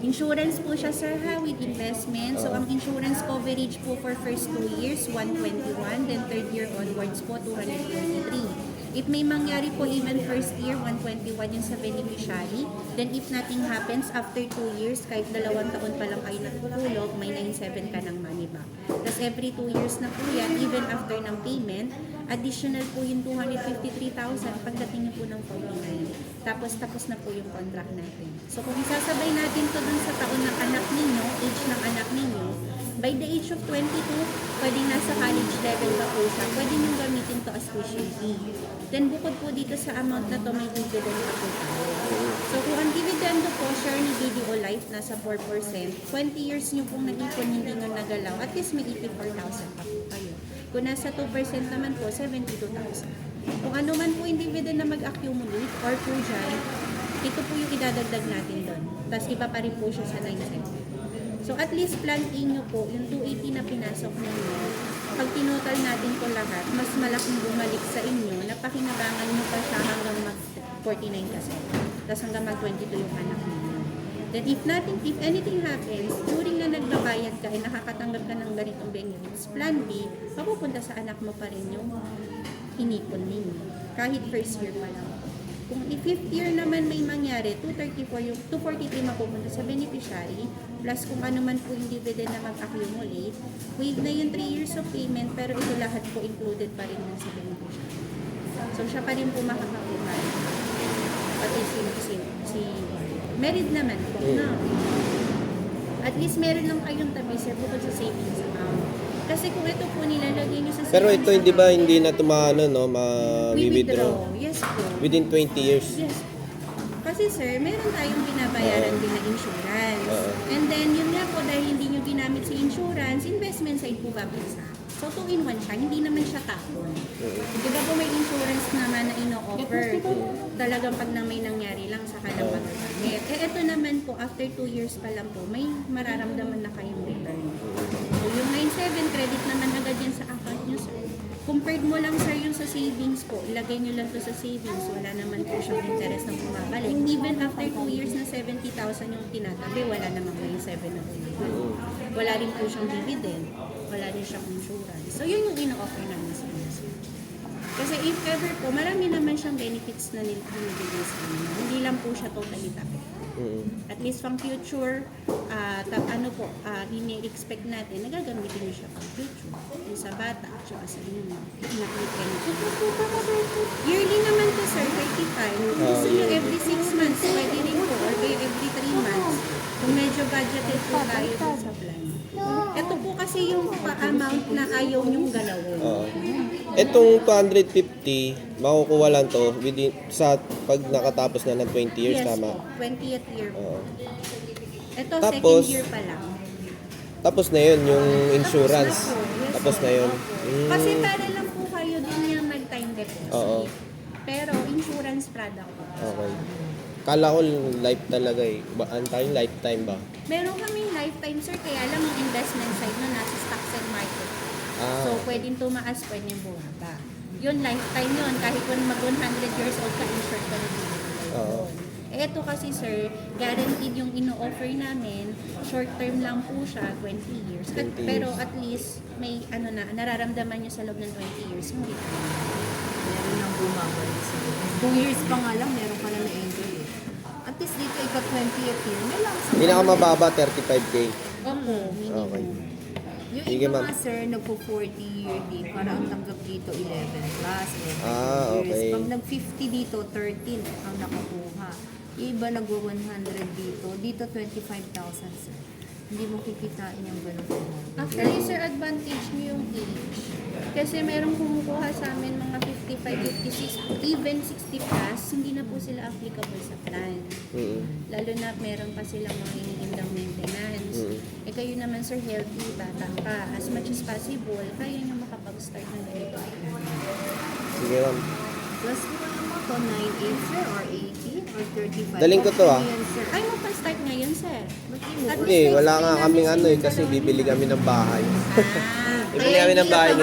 Insurance po siya, sir, ha, with investment. So, ang insurance coverage po for first 2 years, 121. Then, third year onwards po, 223. If may mangyari po even first year, 121 yung sa beneficiary. Then if nothing happens, after 2 years, kahit 2 taon pa lang kayo nagtutulog, may 97 ka ng money back. Tapos every 2 years na po yan, even after ng payment, additional po yung 253,000 pagdating niyo po ng 49. Tapos na po yung contract natin. So kung isasabay natin to dun sa taon ng anak ninyo, age ng anak ninyo, by the age of 22, pwedeng nasa college level pa po siya, pwede nyo gamitin to as tuition fee. Then bukod po dito sa amount na to, may dividend pa po tayo. So kung ang dividend po, share ni BDO Life, nasa 4%, 20 years nyo pong nag-ipon, hindi nyo nagalaw, at least may 84,000 pa po kayo. Kung nasa 2% naman po, 72,000. Kung ano man po yung dividend na mag-accumulate or po dyan, ito po yung idadagdag natin doon. Tapos iba pa rin po siya sa 970. So at least plan A nyo po, yung 280 na pinasok ninyo, pag tinotal natin ko lahat, mas malaking bumalik sa inyo, napakinabangan nyo pa siya hanggang mag-49 kasi. Tapos hanggang mag-22 yung anak ninyo. Then if anything happens, during na nagbabayad ka, ay nakakatanggap ka ng ganitong benefits, plan B, mapupunta sa anak mo pa rin yung inipon ninyo. Kahit first year pa lang. Kung i-fifth year naman may mangyari, 234 yung 243 mapupunta sa beneficiary, plus kung ano man po yung dividend na mag-accumulate, waive na yung 3 years of payment, pero ito lahat po included pa rin sa beneficiary. So siya pa rin po makakakuha. Pati si married naman po, no? At least meron lang kayong tabi, sir, bukod sa savings account. Kasi kung ito po nilalagay nyo sa savings Pero ito hindi ba account, hindi na tumano, no, we ma-withdraw withdraw. Yes po. within 20 years? Yes. Kasi sir, meron tayong binabayaran din na insurance. And then, yun nga po, dahil hindi nyo ginamit si insurance, investment side po babagsak. So, 2-in-1 siya, hindi naman siya tapon. Di ba po may insurance naman na ino-offer? Talagang pag na may nangyari lang, saka lang magagamit. Ito naman po, after 2 years pa lang po, may mararamdaman na kayong return. So, yung 9-7, credit naman agad yan sa account nyo, sir. Compared mo lang, sir, yung sa savings po, ilagay nyo lang to sa savings, wala naman po siyang interest na bumabalik. Even after 2 years na 70,000 yung tinatabi, wala naman yung 7 na bumabalik. Wala rin po siyang dividend, wala rin siyang insurance. So, yun yung ino-offer namin sa inyo, sir. Kasi if ever po, marami naman siyang benefits na nilibigay sa inyo. Hindi lang po siya totally tabi. At least from future, ini-expect natin, nagagamitin niyo siya pang future. Yung sa bata, at saka sa inyo. Yearly naman po, sir, 35. Kung gusto niyo every 6 months, pwede rin po, or kayo every 3 months. Kung medyo budgeted po tayo po sa plan. Ito po kasi yung pa-amount na ayaw niyong galawin. Itong 250, makukuha lang to within, sa pag nakatapos na ng 20 years, Yes tama? po, 20th year po. Ito, Tapos, second year pa lang. Tapos na yun, yung insurance. Tapos na po. Yes Tapos na yun. po. Kasi para lang po kayo din yung nag-time deposit. Oo. Pero insurance product po. Okay. Kala ko life talaga eh. Ang tayong lifetime ba? Meron kaming lifetime, sir, kaya lang yung investment side na nasa stocks and market. So, pwedeng tumaas, pwedeng bumaba. Yun, lifetime yun. Kahit kung mag-100 years old ka, insured ka na din. Oo. Ito kasi, sir, guaranteed yung ino-offer namin. Short term lang po siya, 20 years. 20 years. Pero at least, may nararamdaman nyo sa loob ng 20 years yung return. Meron nang bumabalik sa 2 years pa nga lang, meron ka na na-enjoy eh. At least dito, ika 20th year, may lang sa Pinakamababa, 35K. Opo, minimum. Okay. Yung Sige, iba ma'am. nga sir, nagpo-40 year din, para ang tanggap dito 11 plus, 11 okay. years. Pag nag-50 dito, 13 ang nakukuha. Yung iba nag-100 dito 25,000 sir. Hindi mo kikitain yung ganun amount. Actually, sir, advantage nyo yung age. Kasi merong kumukuha sa amin mga 55, 56, even 60 plus, hindi na po sila applicable sa plan. Lalo na meron pa silang mga iniindang maintenance. Eh kayo naman, sir, healthy, bata pa. As much as possible, kaya nyo makapag-start ng ganito. Sige ma'am. Plus, ano mo to, 98 sir, or 80, or 35? Daling ko to, ah. Yan, sir. Ay, mag-start ngayon, sir. At Hindi, least wala explain nga namin kaming sa ano inyo eh, kasi dalawa. bibili kami ng bahay. Ah, Bibili kami ng bahay ngayon.